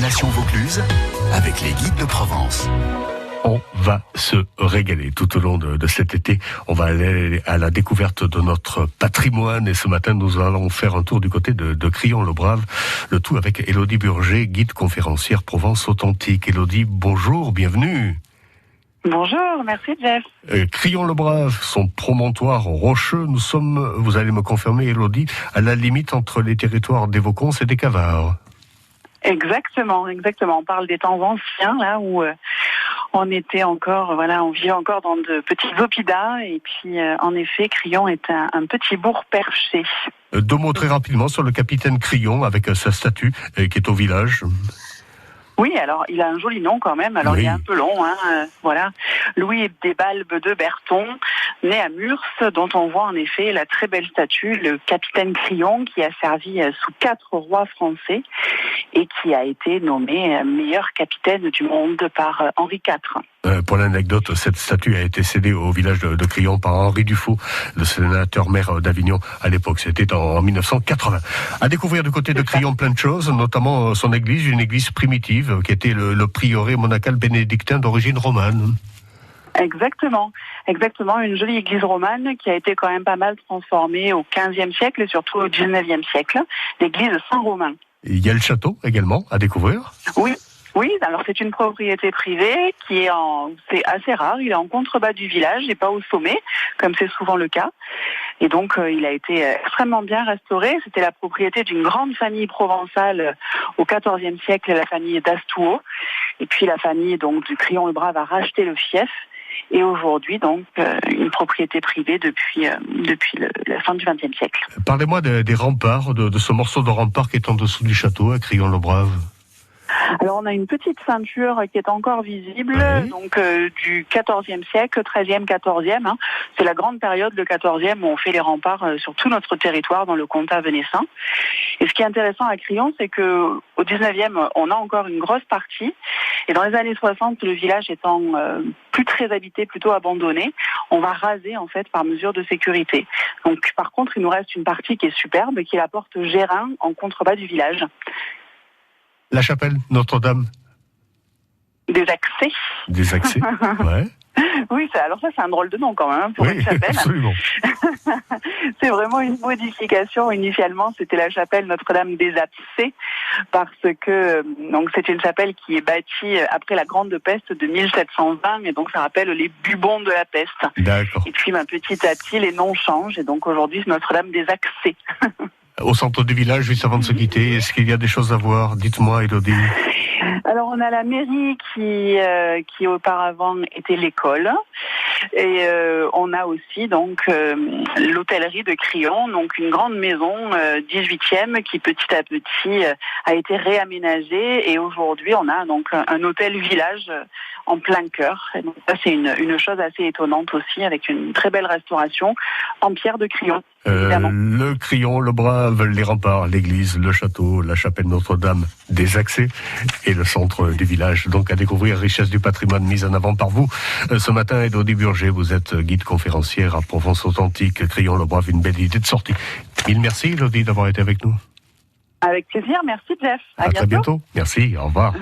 destination Vaucluse avec les guides de Provence. On va se régaler tout au long de cet été. On va aller à la découverte de notre patrimoine et ce matin, nous allons faire un tour du côté de Crillon-le-Brave. Le tout avec Élodie Burger, guide conférencière Provence authentique. Élodie, bonjour, bienvenue. Bonjour, merci Jeff. Crillon-le-Brave, son promontoire rocheux. Nous sommes, vous allez me confirmer Élodie, à la limite entre les territoires des Vaucons et des Cavards. Exactement. On parle des temps anciens, là où on était encore, on vivait encore dans de petits oppidums. Et puis, en effet, Crillon est un petit bourg perché. Deux mots très rapidement sur le capitaine Crillon avec sa statue qui est au village. Oui, alors il a un joli nom quand même. Alors oui. Il est un peu long, Louis Desbalbes de Berton, né à Murs, dont on voit en effet la très belle statue, le capitaine Crillon, qui a servi sous 4 rois français et qui a été nommé meilleur capitaine du monde par Henri IV. Pour l'anecdote, cette statue a été cédée au village de Crillon par Henri Dufault, le sénateur maire d'Avignon à l'époque. C'était en 1980. À découvrir du côté de Crillon plein de choses, notamment son église, une église primitive qui était le prieuré monacal bénédictin d'origine romane. Exactement, une jolie église romane qui a été quand même pas mal transformée au XVe siècle et surtout au XIXe siècle, l'église Saint-Romain. Il y a le château également à découvrir. Oui, alors c'est une propriété privée c'est assez rare, il est en contrebas du village et pas au sommet, comme c'est souvent le cas. Et donc il a été extrêmement bien restauré. C'était la propriété d'une grande famille provençale au XIVe siècle, la famille d'Astouot. Et puis la famille donc du Crillon-le-Brave a racheté le fief. Et aujourd'hui, donc, une propriété privée depuis la fin du XXe siècle. Parlez-moi des remparts, de ce morceau de rempart qui est en dessous du château à Crillon-le-Brave. Alors on a une petite ceinture qui est encore visible, oui. donc du XIVe siècle, XIIIe, XIVe. C'est la grande période, le XIVe, où on fait les remparts sur tout notre territoire dans le comtat venessin. Et ce qui est intéressant à Crillon, c'est que au XIXe, on a encore une grosse partie. Et dans les années 60, le village étant plus très habité, plutôt abandonné, on va raser en fait par mesure de sécurité. Donc par contre, il nous reste une partie qui est superbe, qui est la porte Gérin en contrebas du village. La chapelle Notre-Dame des Accès. Des Accès, ouais. Oui, alors ça c'est un drôle de nom quand même pour une chapelle. Absolument. C'est vraiment une modification. Initialement, c'était la chapelle Notre-Dame des Accès parce que donc c'est une chapelle qui est bâtie après la grande peste de 1720 et donc ça rappelle les bubons de la peste. D'accord. Et puis petit à petit les noms changent et donc aujourd'hui c'est Notre-Dame des Accès. Au centre du village, juste avant de se quitter, est-ce qu'il y a des choses à voir? Dites-moi, Élodie. Alors, on a la mairie qui auparavant était l'école. Et on a aussi donc l'hôtellerie de Crillon, donc une grande maison 18e qui petit à petit a été réaménagée. Et aujourd'hui, on a donc un hôtel village en plein cœur. Et donc ça, c'est une chose assez étonnante aussi, avec une très belle restauration en pierre de Crillon. Le Crillon-le-Brave, les remparts, l'église, le château, la chapelle Notre-Dame des Accès et le centre du village. Donc à découvrir, richesse du patrimoine mise en avant par vous. Ce matin, Élodie Burger, vous êtes guide conférencière à Provence authentique. Crillon-le-Brave, une belle idée de sortie. Mille merci, Élodie, d'avoir été avec nous. Avec plaisir, merci Jeff. À très bientôt. Merci, au revoir.